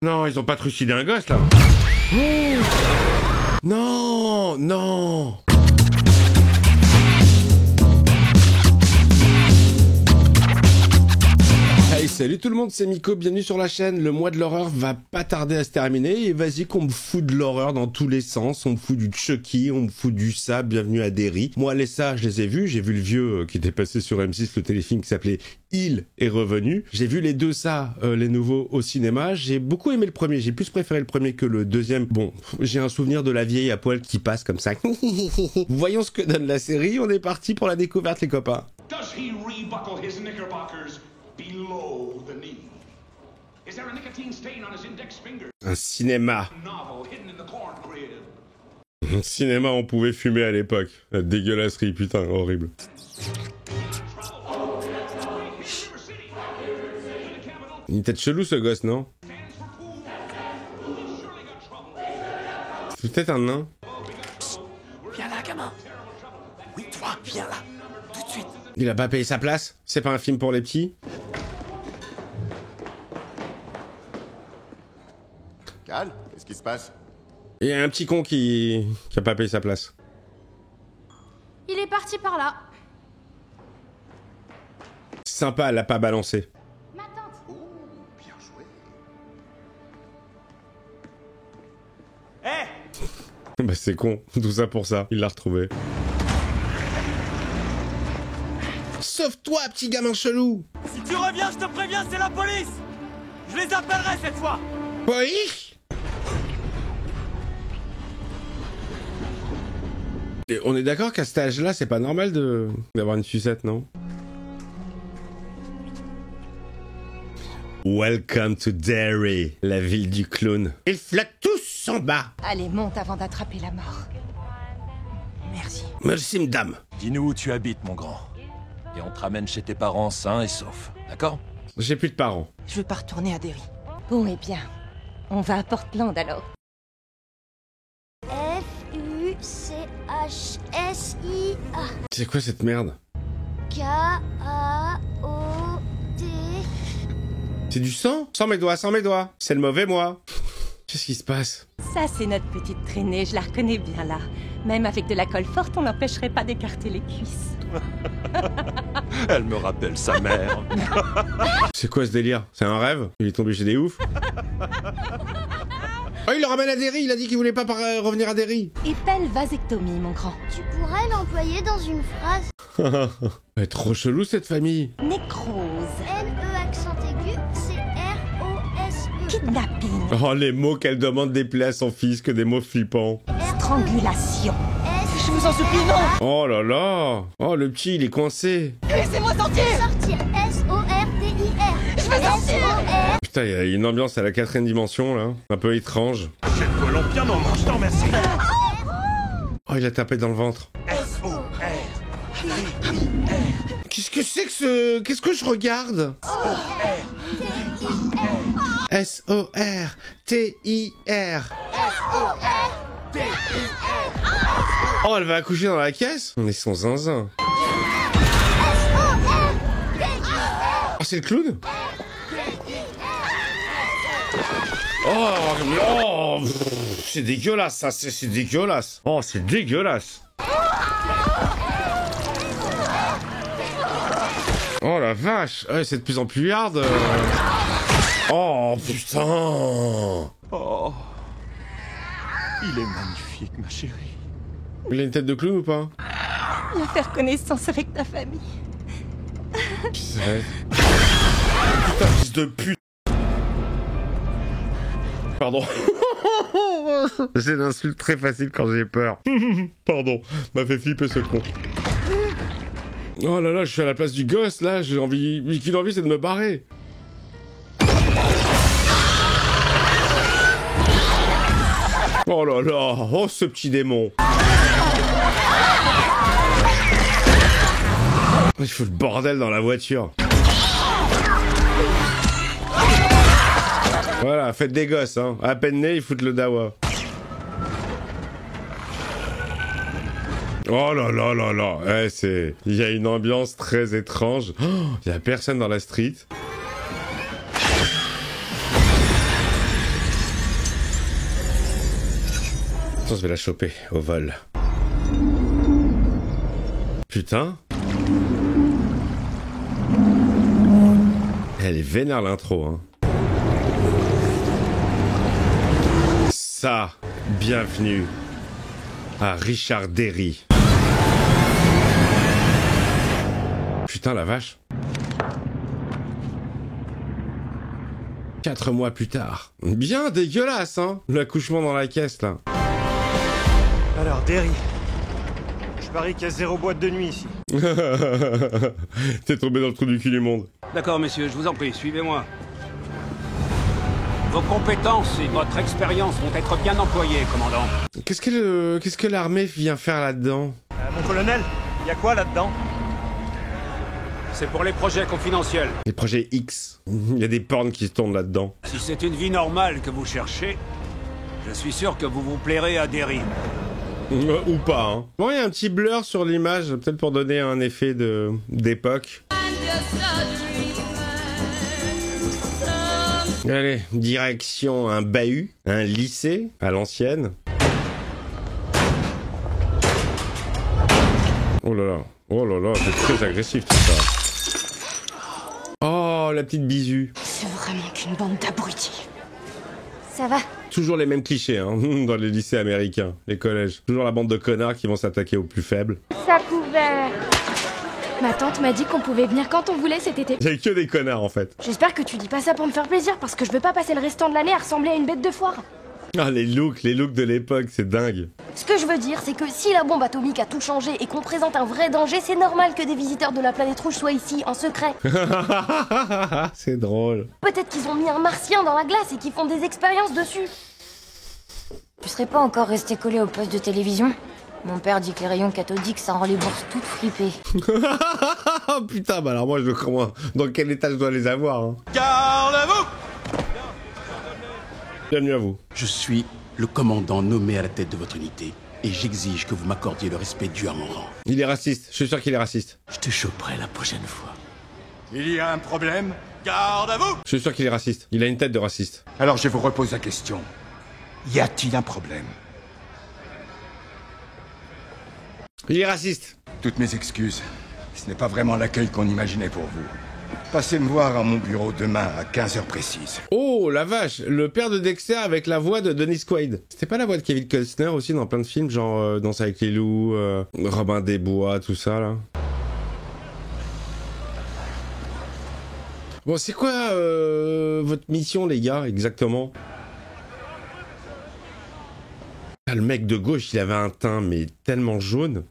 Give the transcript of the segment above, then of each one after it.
Non, ils ont pas trucidé un gosse, là. Oh non, non. Hey, salut tout le monde, c'est Miko, bienvenue sur la chaîne. Le mois de l'horreur va pas tarder à se terminer et vas-y qu'on me fout de l'horreur dans tous les sens. On me fout du Chucky, on me fout du ça, bienvenue à Derry. Moi les ça, je les ai vus, j'ai vu le vieux qui était passé sur M6, le téléfilm qui s'appelait Il est revenu. J'ai vu les deux ça, les nouveaux au cinéma. J'ai beaucoup aimé le premier, j'ai plus préféré le premier que le deuxième. Bon, j'ai un souvenir de la vieille à poil qui passe comme ça. Voyons ce que donne la série, on est parti pour la découverte les copains. Does he rebuckle his knickerbockers below the knee? Is there a nicotine stain on his index finger? Un cinéma. Novel hidden in the corn crib. Un cinéma on pouvait fumer à l'époque. La dégueulasserie, putain, horrible. Une tête chelou ce gosse, non? C'est peut-être un nain. Viens là, gamin. Oui, toi, viens là. Tout de suite. Il a pas payé sa place? C'est pas un film pour les petits? Cal, qu'est-ce qui se passe? Il y a un petit con qui a pas payé sa place. Il est parti par là. Sympa, elle l'a pas balancé. Ma tante. Oh, bien joué. Bah c'est con, tout ça pour ça, il l'a retrouvé. Sauve-toi, petit gamin chelou! Si tu reviens, je te préviens, c'est la police. Je les appellerai cette fois. Oui. Et on est d'accord qu'à cet âge-là, c'est pas normal d'avoir une sucette, non? Welcome to Derry, la ville du clown. Ils flottent tous en bas. Allez, monte avant d'attraper la mort. Merci. Merci, madame. Dis-nous où tu habites, mon grand. Et on te ramène chez tes parents sains et saufs, d'accord? J'ai plus de parents. Je veux pas retourner à Derry. Bon, eh bien, on va à Portland alors. Fuchsia. C'est quoi cette merde? K-A-O-T. C'est du sang? Sans mes doigts, sans mes doigts. C'est le mauvais moi. Qu'est-ce qui se passe? Ça, c'est notre petite traînée, je la reconnais bien là. Même avec de la colle forte, on n'empêcherait pas d'écarter les cuisses. Elle me rappelle sa mère. C'est quoi ce délire? C'est un rêve? Il est tombé chez des oufs? Oh, il le ramène à Derry, il a dit qu'il voulait pas revenir à Derry. Épelle vasectomie, mon grand. Tu pourrais l'employer dans une phrase. Elle est trop chelou cette famille. Nécrose. N-E accent aigu, C-R-O-S-E. Kidnapping. Oh, les mots qu'elle demande d'épeler à son fils, que des mots flippants. Strangulation. Je vous en supplie, non. Oh là là. Oh, le petit, il est coincé. Laissez-moi sortir. Sortir. S-O-R-T-I-R. Je vais sortir. S-O-R. Putain, il y a une ambiance à la 4ème dimension, là. Un peu étrange. J'ai le colon bien en manche, je t'en remercie. Oh, il a tapé dans le ventre. Qu'est-ce que c'est que ce... Qu'est-ce que je regarde? S-O-R-T-I-R. Oh, elle va accoucher dans la caisse? On est son zinzin. Oh, c'est le clown? Oh, c'est dégueulasse, ça, c'est dégueulasse. Oh, c'est dégueulasse. Oh la vache, ouais, c'est de plus en plus hard. Oh putain. Oh. Il est magnifique, ma chérie. Il a une tête de clown ou pas? On va faire connaissance avec ta famille. C'est... Putain, fils de pute. Pardon. C'est une insulte très facile quand j'ai peur. Pardon, m'a fait flipper ce con. Oh là là, je suis à la place du gosse là, j'ai envie... Qu'il a envie, c'est de me barrer. Oh là là, oh ce petit démon. Il faut le bordel dans la voiture. Voilà, faites des gosses, hein. À peine né, ils foutent le dawa. Oh là là là là. Ouais, c'est... Il y a une ambiance très étrange. Oh, il y a personne dans la street. Attends, je vais la choper au vol. Putain. Elle est vénère l'intro, hein. Ça, bienvenue à Richard Derry. Putain la vache. 4 mois plus tard. Bien dégueulasse, hein, l'accouchement dans la caisse, là. Alors, Derry. Je parie qu'il y a 0 boîte de nuit ici. T'es tombé dans le trou du cul du monde. D'accord, messieurs, je vous en prie, suivez-moi. Vos compétences et votre expérience vont être bien employées, commandant. Qu'est-ce que l'armée vient faire là-dedans? Mon colonel, il y a quoi là-dedans? C'est pour les projets confidentiels. Les projets X. Il y a des porns qui se tournent là-dedans. Si c'est une vie normale que vous cherchez, je suis sûr que vous vous plairez à Derry. Ou pas, hein. Bon, il y a un petit blur sur l'image, peut-être pour donner un effet d'époque. Allez, direction un bahut, un lycée, à l'ancienne. Oh là là, c'est très agressif tout ça. Oh, la petite bisu. C'est vraiment qu'une bande d'abrutis. Ça va? Toujours les mêmes clichés, hein, dans les lycées américains, les collèges. Toujours la bande de connards qui vont s'attaquer aux plus faibles. Ça couvert. Ma tante m'a dit qu'on pouvait venir quand on voulait cet été. Il y a que des connards en fait. J'espère que tu dis pas ça pour me faire plaisir, parce que je veux pas passer le restant de l'année à ressembler à une bête de foire. Ah, les looks de l'époque, c'est dingue. Ce que je veux dire, c'est que si la bombe atomique a tout changé et qu'on présente un vrai danger, c'est normal que des visiteurs de la planète rouge soient ici, en secret. C'est drôle. Peut-être qu'ils ont mis un martien dans la glace et qu'ils font des expériences dessus. Tu serais pas encore resté collé au poste de télévision? Mon père dit que les rayons cathodiques, ça rend les bourses toutes fripées. Putain, bah alors moi, dans quel état je dois les avoir, hein. Garde-vous! Bienvenue à vous. Je suis le commandant nommé à la tête de votre unité et j'exige que vous m'accordiez le respect dû à mon rang. Il est raciste, je suis sûr qu'il est raciste. Je te choperai la prochaine fois. Il y a un problème? Garde-vous! Je suis sûr qu'il est raciste. Il a une tête de raciste. Alors je vous repose la question. Y a-t-il un problème? Il est raciste. Toutes mes excuses. Ce n'est pas vraiment l'accueil qu'on imaginait pour vous. Passez me voir à mon bureau demain à 15h précise. Oh, la vache, le père de Dexter avec la voix de Dennis Quaid. C'était pas la voix de Kevin Costner aussi dans plein de films, genre Danse avec les loups, Robin des Bois, tout ça, là. Bon, c'est quoi votre mission, les gars, exactement? Ah, le mec de gauche, il avait un teint, mais tellement jaune.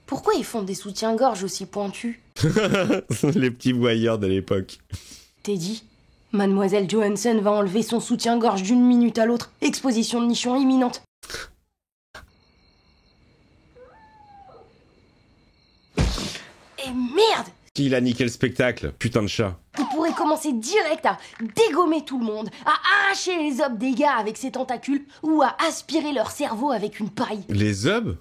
Pourquoi ils font des soutiens-gorge aussi pointus? Les petits voyeurs de l'époque. T'es dit, Mademoiselle Johansson va enlever son soutien-gorge d'une minute à l'autre. Exposition de nichon imminente. Et merde! Il a niqué le spectacle, putain de chat. Il pourrait commencer direct à dégommer tout le monde, à arracher les obs des gars avec ses tentacules, ou à aspirer leur cerveau avec une paille. Les obs?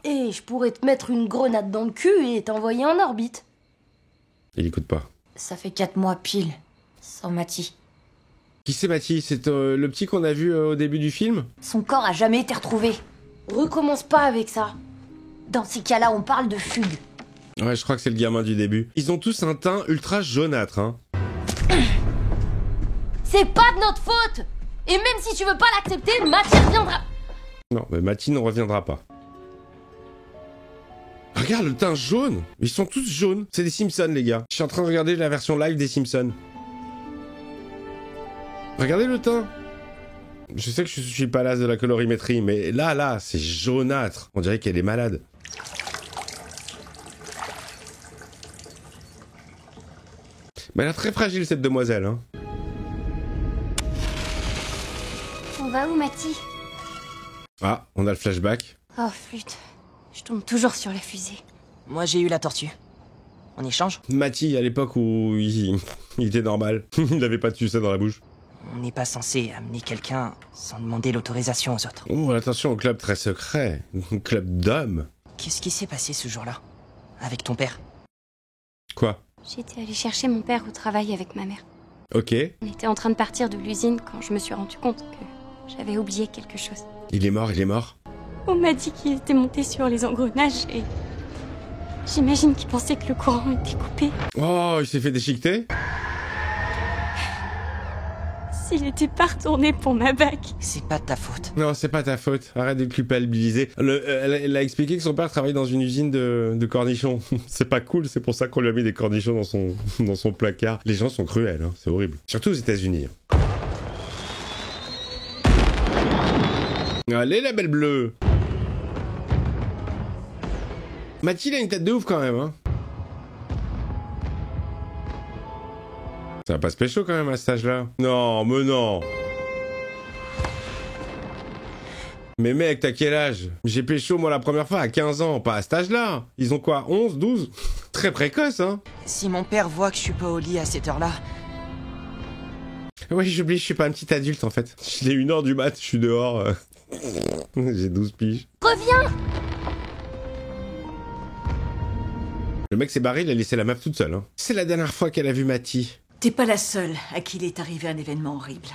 Et je pourrais te mettre une grenade dans le cul et t'envoyer en orbite. Il écoute pas. Ça fait 4 mois pile, sans Matty. Qui c'est Matty? C'est le petit qu'on a vu au début du film? Son corps a jamais été retrouvé. Recommence pas avec ça. Dans ces cas-là, on parle de fugue. Ouais, je crois que c'est le gamin du début. Ils ont tous un teint ultra jaunâtre, hein. C'est pas de notre faute! Et même si tu veux pas l'accepter, Matty reviendra. Non, mais Matty ne reviendra pas. Regarde le teint jaune. Ils sont tous jaunes. C'est des Simpsons, les gars. Je suis en train de regarder la version live des Simpsons. Regardez le teint. Je sais que je suis pas l'as de la colorimétrie, mais là, c'est jaunâtre. On dirait qu'elle est malade. Mais elle est très fragile, cette demoiselle, hein. On va où, Matty? Ah, on a le flashback. Oh, flûte. Je tombe toujours sur la fusée. Moi, j'ai eu la tortue. On échange? Matty, à l'époque où il était normal. Il n'avait pas de sucette dans la bouche. On n'est pas censé amener quelqu'un sans demander l'autorisation aux autres. Oh, attention au club très secret. Un club d'hommes. Qu'est-ce qui s'est passé ce jour-là? Avec ton père? Quoi? J'étais allée chercher mon père au travail avec ma mère. Ok. On était en train de partir de l'usine quand je me suis rendu compte que J'avais oublié quelque chose. Il est mort, il est mort. On m'a dit qu'il était monté sur les engrenages et... J'imagine qu'il pensait que le courant était coupé. Oh, il s'est fait déchiqueter. S'il était pas retourné pour ma bague. C'est pas de ta faute. Non, c'est pas ta faute. Arrête de culpabiliser. Elle a expliqué que son père travaillait dans une usine de cornichons. C'est pas cool, c'est pour ça qu'on lui a mis des cornichons dans son placard. Les gens sont cruels, hein. C'est horrible. Surtout aux États-Unis. Allez, la belle bleue. Mathilde a une tête de ouf quand même, hein. Ça va pas se pécho quand même à cet âge-là. Non, mais non. Mais mec, t'as quel âge? J'ai pécho moi la première fois à 15 ans, pas à cet âge-là. Ils ont quoi, 11, 12? Très précoce, hein. Si mon père voit que je suis pas au lit à cette heure-là... Oui, j'oublie, je suis pas un petit adulte en fait. Il est 1h du mat, je suis dehors. J'ai 12 piges. Reviens! Le mec s'est barré, il a laissé la meuf toute seule. Hein. C'est la dernière fois qu'elle a vu Matty. T'es pas la seule à qui il est arrivé un événement horrible.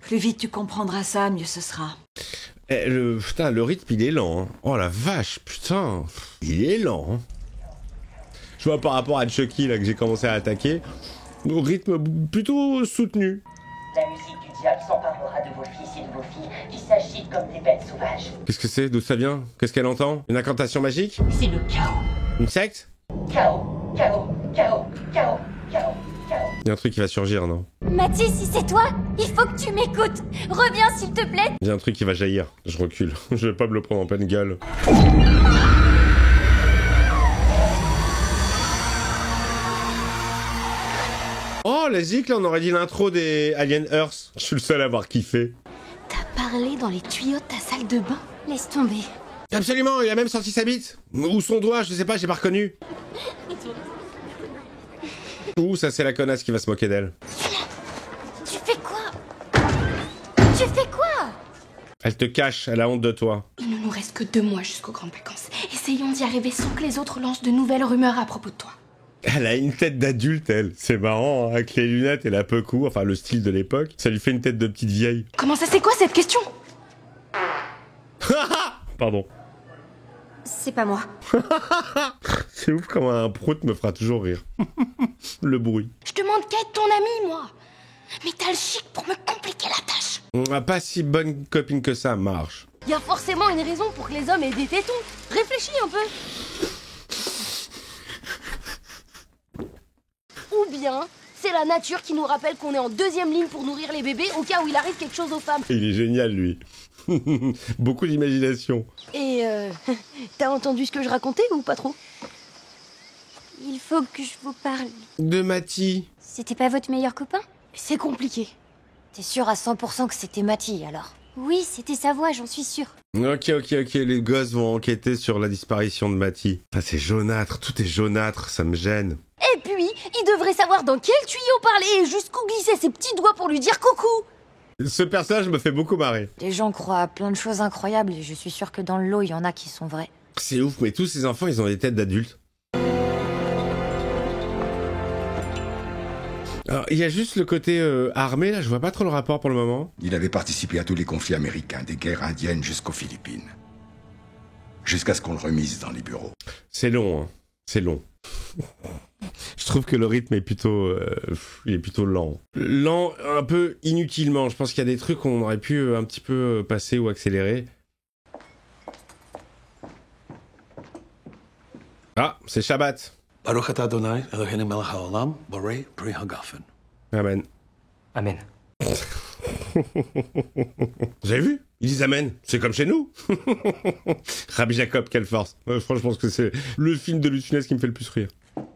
Plus vite tu comprendras ça, mieux ce sera. Putain, le rythme il est lent. Hein. Oh la vache, putain. Il est lent. Hein. Je vois par rapport à Chucky là que j'ai commencé à attaquer. Au rythme plutôt soutenu. La musique du diable s'emparera de vos fils et de vos filles qui s'agitent comme des bêtes sauvages. Qu'est-ce que c'est? D'où ça vient? Qu'est-ce qu'elle entend? Une incantation magique? C'est le chaos. Une secte? Chaos, chaos, chaos, chaos, chaos, chaos. Il y a un truc qui va surgir, non? Mathis, si c'est toi, il faut que tu m'écoutes. Reviens s'il te plaît. Il y a un truc qui va jaillir. Je recule. Je vais pas me le prendre en pleine gueule. Oh, la zik, là, on aurait dit l'intro des Alien Earth. Je suis le seul à avoir kiffé. T'as parlé dans les tuyaux de ta salle de bain? Laisse tomber. Absolument, il a même sorti sa bite. Ou son doigt, je sais pas, j'ai pas reconnu. Ouh, ça c'est la connasse qui va se moquer d'elle. Tu fais quoi? Tu fais quoi? Elle te cache, elle a honte de toi. Il ne nous reste que 2 mois jusqu'aux grandes vacances. Essayons d'y arriver sans que les autres lancent de nouvelles rumeurs à propos de toi. Elle a une tête d'adulte, elle. C'est marrant, hein, avec les lunettes et la peu cou, enfin le style de l'époque. Ça lui fait une tête de petite vieille. Comment ça, c'est quoi cette question? Pardon. C'est pas moi. C'est ouf comment un prout me fera toujours rire. Le bruit. Je demande qu'à être ton ami, moi. Mais t'as le chic pour me compliquer la tâche. On n'a pas si bonne copine que ça, Marge. Y a forcément une raison pour que les hommes aient des tétons. Réfléchis un peu. Ou bien, c'est la nature qui nous rappelle qu'on est en 2e ligne pour nourrir les bébés au cas où il arrive quelque chose aux femmes. Il est génial, lui. Beaucoup d'imagination. Et t'as entendu ce que je racontais ou pas trop? Il faut que je vous parle. De Matty. C'était pas votre meilleur copain? C'est compliqué. T'es sûr à 100% que c'était Matty, alors? Oui, c'était sa voix, j'en suis sûre. Ok, les gosses vont enquêter sur la disparition de Matty. Ah, c'est jaunâtre, tout est jaunâtre, ça me gêne. Et puis, il devrait savoir dans quel tuyau parler et jusqu'où glisser ses petits doigts pour lui dire coucou. Ce personnage me fait beaucoup marrer. Les gens croient à plein de choses incroyables et je suis sûre que dans le lot, il y en a qui sont vraies. C'est ouf, mais tous ces enfants, ils ont des têtes d'adultes. Alors, il y a juste le côté armé, là, je vois pas trop le rapport pour le moment. Il avait participé à tous les conflits américains, des guerres indiennes jusqu'aux Philippines. Jusqu'à ce qu'on le remise dans les bureaux. C'est long, hein. C'est long. Je trouve que le rythme est plutôt... il est plutôt lent. Lent, un peu inutilement. Je pense qu'il y a des trucs qu'on aurait pu un petit peu passer ou accélérer. Ah, c'est Shabbat. Baruch atah Adonai, Eloheinu melech haolam, borei pri hagafen. Amen. Amen. Vous avez vu? Ils disent Amen. C'est comme chez nous. Rabbi Jacob, quelle force. Franchement, je pense que c'est le film de Louis de Funès qui me fait le plus rire.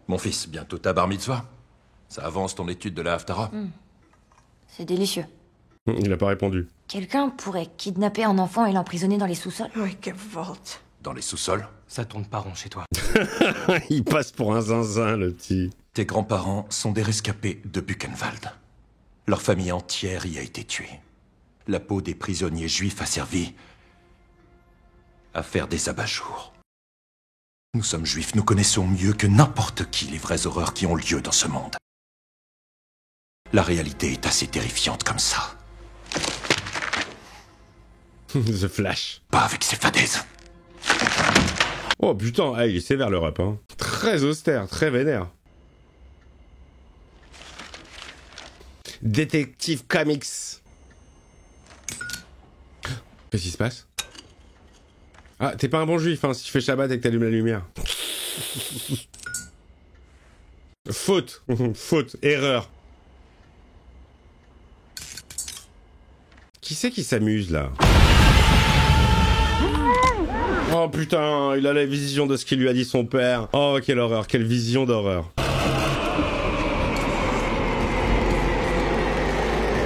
Mon fils, bientôt ta bar mitzvah. Ça avance ton étude de la Haftara. C'est délicieux. Il n'a pas répondu. Quelqu'un pourrait kidnapper un enfant et l'emprisonner dans les sous-sols? Oui, que volte. Dans les sous-sols? Ça tourne pas rond chez toi. Il passe pour un zinzin, le petit. Tes grands-parents sont des rescapés de Buchenwald. Leur famille entière y a été tuée. La peau des prisonniers juifs a servi à faire des abat-jours. Nous sommes juifs, nous connaissons mieux que n'importe qui les vraies horreurs qui ont lieu dans ce monde. La réalité est assez terrifiante comme ça. The Flash. Pas avec ces fadaises. Oh putain, ah, il est sévère le rap, hein. Très austère, très vénère. Détective Comics. Qu'est-ce qui se passe? Ah, t'es pas un bon juif, hein, si tu fais Shabbat et que t'allumes la lumière. Faute. Faute. Erreur. Qui c'est qui s'amuse, là? Oh putain, il a la vision de ce qu'il lui a dit son père. Oh, quelle horreur, quelle vision d'horreur.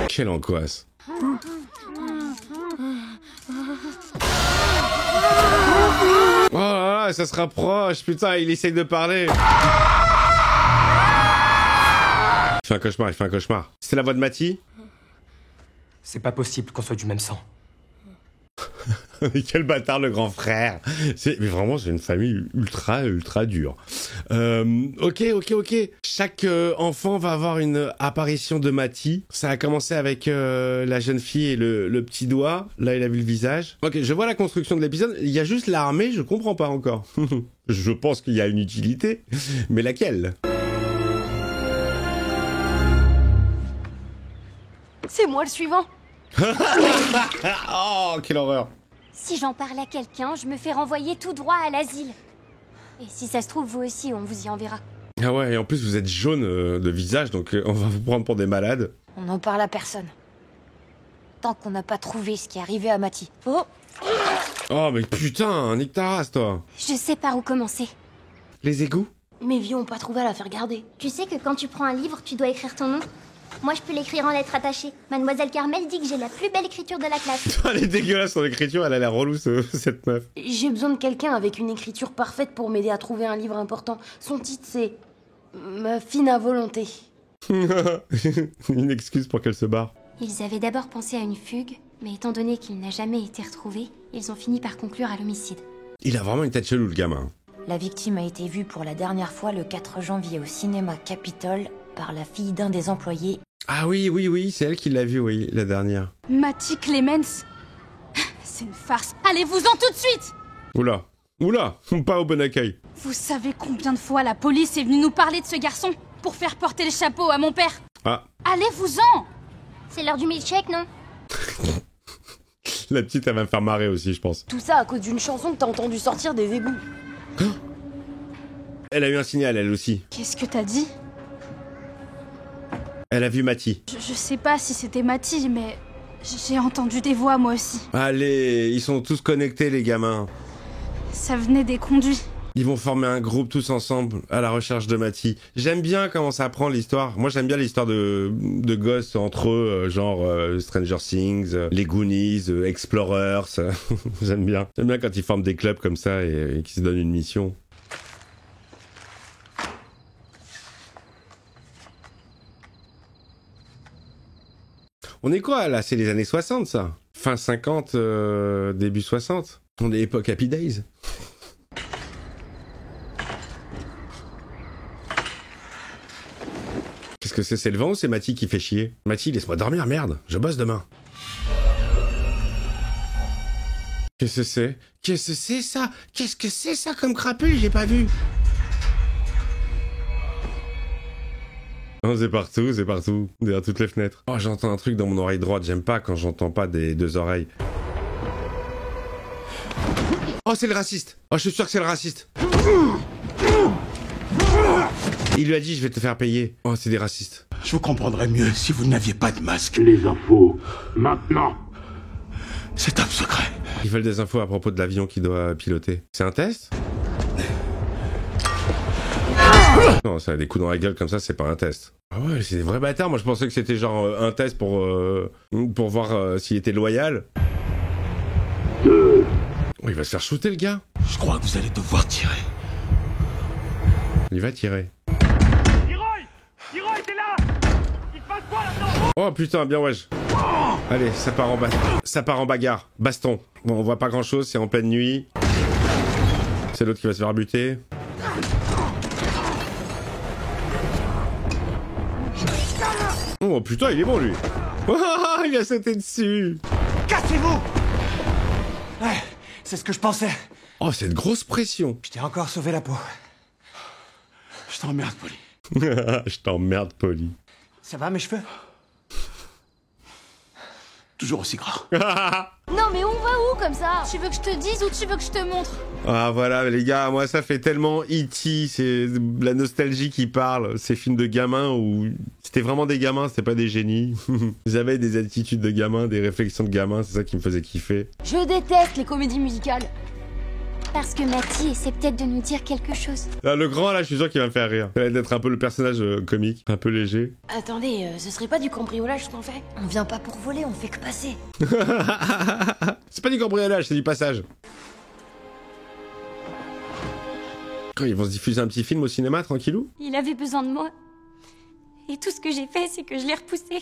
Quelle angoisse. Oh là là, ça se rapproche, putain, il essaye de parler. Il fait un cauchemar, il fait un cauchemar. C'est la voix de Matty? C'est pas possible qu'on soit du même sang. Quel bâtard le grand frère. Mais vraiment, c'est une famille ultra dure. Ok. Chaque enfant va avoir une apparition de Matty. Ça a commencé avec la jeune fille et le petit doigt. Là, il a vu le visage. Ok, je vois la construction de l'épisode. Il y a juste l'armée, je comprends pas encore. Je pense qu'il y a une utilité. Mais laquelle? C'est moi le suivant. Oh, quelle horreur. Si j'en parle à quelqu'un, je me fais renvoyer tout droit à l'asile. Et si ça se trouve, vous aussi, on vous y enverra. Ah ouais, et en plus vous êtes jaune de visage, donc on va vous prendre pour des malades. On n'en parle à personne. Tant qu'on n'a pas trouvé ce qui est arrivé à Matty. Oh! Oh mais putain, nique ta race, toi. Je sais par où commencer. Les égouts? Mes vieux ont pas trouvé à la faire garder. Tu sais que quand tu prends un livre, tu dois écrire ton nom? Moi, je peux l'écrire en lettres attachées. Mademoiselle Carmel dit que j'ai la plus belle écriture de la classe. Elle est dégueulasse son écriture, elle a l'air relou cette meuf. J'ai besoin de quelqu'un avec une écriture parfaite pour m'aider à trouver un livre important. Son titre, c'est... Ma fine à volonté. Une excuse pour qu'elle se barre. Ils avaient d'abord pensé à une fugue, mais étant donné qu'il n'a jamais été retrouvé, ils ont fini par conclure à l'homicide. Il a vraiment une tête chelou, le gamin. La victime a été vue pour la dernière fois le 4 janvier au cinéma Capitole par la fille d'un des employés. Ah oui, c'est elle qui l'a vu, oui, la dernière. Matty Clemens. C'est une farce. Allez-vous-en tout de suite! Oula, pas au bon accueil. Vous savez combien de fois la police est venue nous parler de ce garçon pour faire porter le chapeau à mon père? Ah. Allez-vous-en! C'est l'heure du milkshake, non? La petite, elle va me faire marrer aussi, je pense. Tout ça à cause d'une chanson que t'as entendu sortir des égouts. Elle a eu un signal, elle aussi. Qu'est-ce que t'as dit? Elle a vu Matty. Je sais pas si c'était Matty, mais j'ai entendu des voix moi aussi. Allez, ils sont tous connectés, les gamins. Ça venait des conduits. Ils vont former un groupe tous ensemble à la recherche de Matty. J'aime bien comment ça prend l'histoire. Moi, j'aime bien l'histoire de gosses entre eux, genre Stranger Things, les Goonies, Explorers. J'aime bien. J'aime bien quand ils forment des clubs comme ça et qu'ils se donnent une mission. On est quoi là? C'est les années 60 ça? Fin 50, début 60. On est époque Happy Days. Qu'est-ce que c'est le vent ou c'est Matty qui fait chier? Matty, laisse-moi dormir, merde, je bosse demain. Qu'est-ce que c'est? Qu'est-ce que c'est ça? Qu'est-ce que c'est ça comme crapule? J'ai pas vu. Oh, c'est partout, derrière toutes les fenêtres. Oh, j'entends un truc dans mon oreille droite, j'aime pas quand j'entends pas des deux oreilles. Oh, c'est le raciste. Oh, je suis sûr que c'est le raciste. Il lui a dit, je vais te faire payer. Oh, c'est des racistes. Je vous comprendrais mieux si vous n'aviez pas de masque. Les infos, maintenant. C'est top secret. Ils veulent des infos à propos de l'avion qu'il doit piloter. C'est un test? Non, ça a des coups dans la gueule comme ça, c'est pas un test. Ah ouais, c'est des vrais bâtards. Moi, je pensais que c'était genre un test pour voir s'il était loyal. Oh, il va se faire shooter, le gars. Je crois que vous allez devoir tirer. Il va tirer. Leroy, t'es là! Il se passe quoi là-dedans? Oh putain, bien wesh. Allez, ça part en bagarre. Baston. Bon, on voit pas grand-chose, c'est en pleine nuit. C'est l'autre qui va se faire buter. Oh putain, il est bon lui. Oh, il a sauté dessus. Cassez-vous! Ouais, c'est ce que je pensais. Oh, cette grosse pression. Je t'ai encore sauvé la peau. Je t'emmerde, Polly. Je t'emmerde, Polly. Ça va, mes cheveux? Toujours aussi gras. Non mais on va où comme ça? Tu veux que je te dise ou tu veux que je te montre? Ah voilà les gars, moi ça fait tellement E.T., c'est la nostalgie qui parle, ces films de gamins où c'était vraiment des gamins, c'était pas des génies. Ils avaient des attitudes de gamins, des réflexions de gamins, c'est ça qui me faisait kiffer. Je déteste les comédies musicales. Parce que Matty essaie peut-être de nous dire quelque chose. Là, le grand là, je suis sûr qu'il va me faire rire. Ça va être un peu le personnage comique, un peu léger. Attendez, ce serait pas du cambriolage ce qu'on fait? On vient pas pour voler, on fait que passer. C'est pas du cambriolage, c'est du passage. Quand ils vont se diffuser un petit film au cinéma, tranquillou? Il avait besoin de moi. Et tout ce que j'ai fait, c'est que je l'ai repoussé.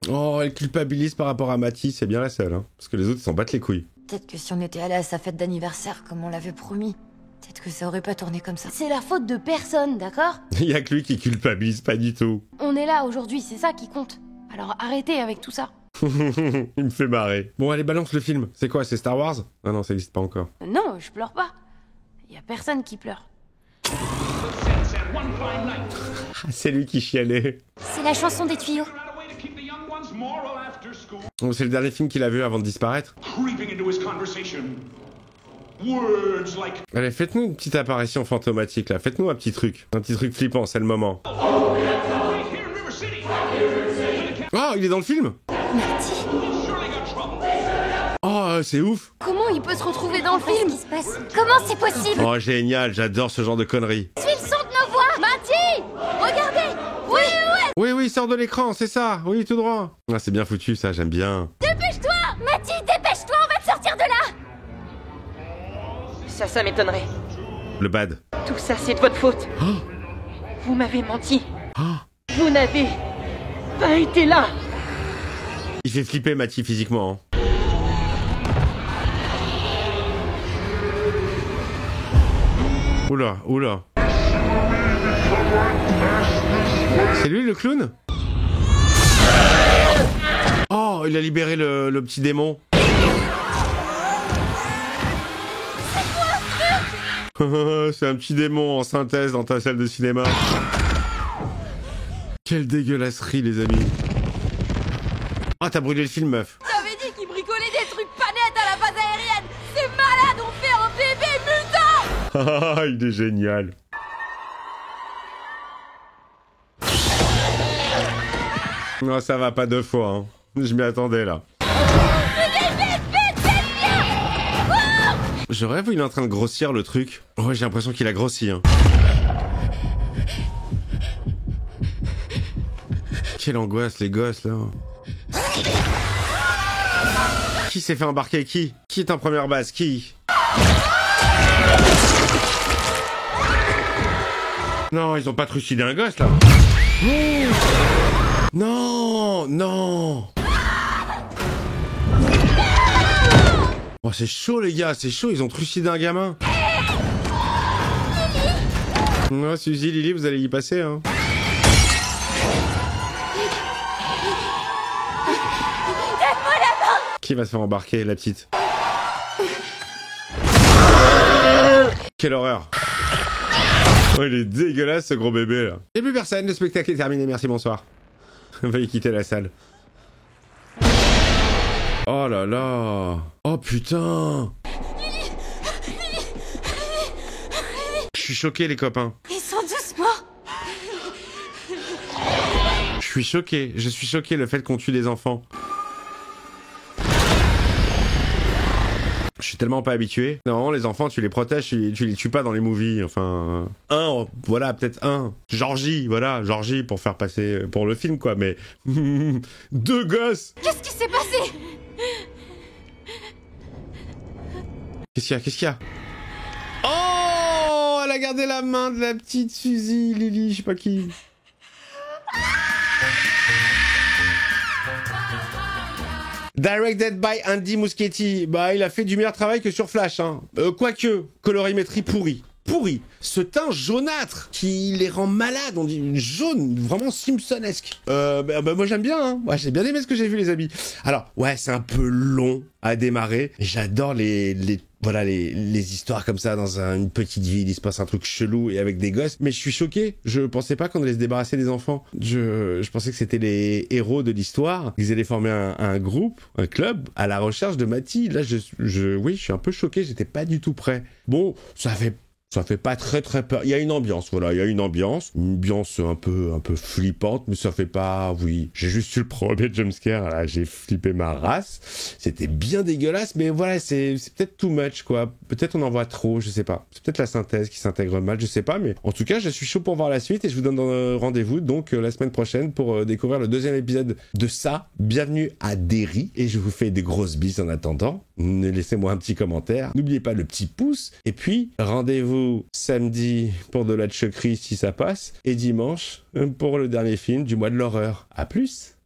Oh, elle culpabilise par rapport à Matty, c'est bien la seule, hein. Parce que les autres s'en battent les couilles. Peut-être que si on était allé à sa fête d'anniversaire comme on l'avait promis, peut-être que ça aurait pas tourné comme ça. C'est la faute de personne, d'accord? Il y a que lui qui culpabilise pas du tout. On est là aujourd'hui, c'est ça qui compte. Alors arrêtez avec tout ça. Il me fait marrer. Bon, allez, balance le film. C'est quoi, c'est Star Wars? Ah non, ça existe pas encore. Non, je pleure pas. Y a personne qui pleure. C'est lui qui chialait. C'est la chanson des tuyaux. Oh, c'est le dernier film qu'il a vu avant de disparaître. Allez, faites-nous une petite apparition fantomatique là. Faites-nous un petit truc flippant, c'est le moment. Oh, il est dans le film? Matty. Oh, c'est ouf. Comment il peut se retrouver dans le film? Qu'est-ce qui se passe? Comment c'est possible? Oh, génial, j'adore ce genre de conneries. Suis le son de nos voix! Matty! Regardez! Oui, ouais! Oui, sort de l'écran, c'est ça. Oui, tout droit. Ah, c'est bien foutu ça, j'aime bien. Dépêche-toi! Matty, dépêche-toi, on va te sortir de là! Ça m'étonnerait. Le bad. Tout ça, c'est de votre faute. Oh. Vous m'avez menti. Oh. Vous n'avez pas été là. Il fait flipper Matty physiquement. Hein. Oula, oula. C'est lui le clown? Oh, il a libéré le petit démon. C'est un petit démon en synthèse dans ta salle de cinéma. Quelle dégueulasserie, les amis. Ah, t'as brûlé le film, meuf. J'avais dit qu'il bricolait des trucs pas nets à la base aérienne. C'est malade, on fait un bébé mutant. Ah, il est génial. Non, ça va pas deux fois, hein. Je m'y attendais, là. Je rêve où il est en train de grossir, le truc. Ouais, j'ai l'impression qu'il a grossi, hein. Quelle angoisse, les gosses, là. Qui s'est fait embarquer? Qui est en première base? Qui? Non, ils ont pas trucidé un gosse, là. Non, non. Oh, c'est chaud, les gars, c'est chaud, ils ont trucidé un gamin. Non, Suzy, Lily, vous allez y passer, hein. Qui va se faire embarquer, la petite? Quelle horreur. Oh, il est dégueulasse, ce gros bébé, là. Il n'y a plus personne, le spectacle est terminé, merci, bonsoir. Veuillez quitter la salle. Oh là là. Oh putain. Je suis choqué, les copains. Ils sont doucement. Je suis choqué, le fait qu'on tue des enfants. Je suis tellement pas habitué. Non, les enfants, tu les protèges, tu les tues pas dans les movies. Enfin, voilà, peut-être un. Georgie, pour faire passer pour le film, quoi. Mais 2 gosses. Qu'est-ce qui s'est passé? Qu'est-ce qu'il y a? Oh, elle a gardé la main de la petite Suzy, Lily, je sais pas qui. Directed by Andy Muschietti. Bah, il a fait du meilleur travail que sur Flash, hein. Quoique, colorimétrie pourrie. pourri. Ce teint jaunâtre qui les rend malades, on dit une jaune, vraiment Simpsonesque. Moi j'aime bien, hein. Ouais, j'ai bien aimé ce que j'ai vu, les amis. Alors, ouais, c'est un peu long à démarrer. J'adore les histoires comme ça dans une petite ville, il se passe un truc chelou et avec des gosses. Mais je suis choqué. Je pensais pas qu'on allait se débarrasser des enfants. Je pensais que c'était les héros de l'histoire. Ils allaient former un groupe, un club, à la recherche de Matty. Là, oui, je suis un peu choqué. J'étais pas du tout prêt. Bon, ça fait pas très très peur. Il y a une ambiance, voilà, il y a une ambiance un peu flippante, mais ça fait pas, oui. J'ai juste eu le premier jumpscare, là, j'ai flippé ma race. C'était bien dégueulasse, mais voilà, c'est peut-être too much, quoi. Peut-être on en voit trop, je sais pas. C'est peut-être la synthèse qui s'intègre mal, je sais pas, mais en tout cas, je suis chaud pour voir la suite et je vous donne rendez-vous donc la semaine prochaine pour découvrir le 2e épisode de ça. Bienvenue à Derry et je vous fais des grosses bises en attendant. Laissez-moi un petit commentaire. N'oubliez pas le petit pouce et puis rendez-vous samedi pour de la choquerie si ça passe et dimanche pour le dernier film du mois de l'horreur. À plus.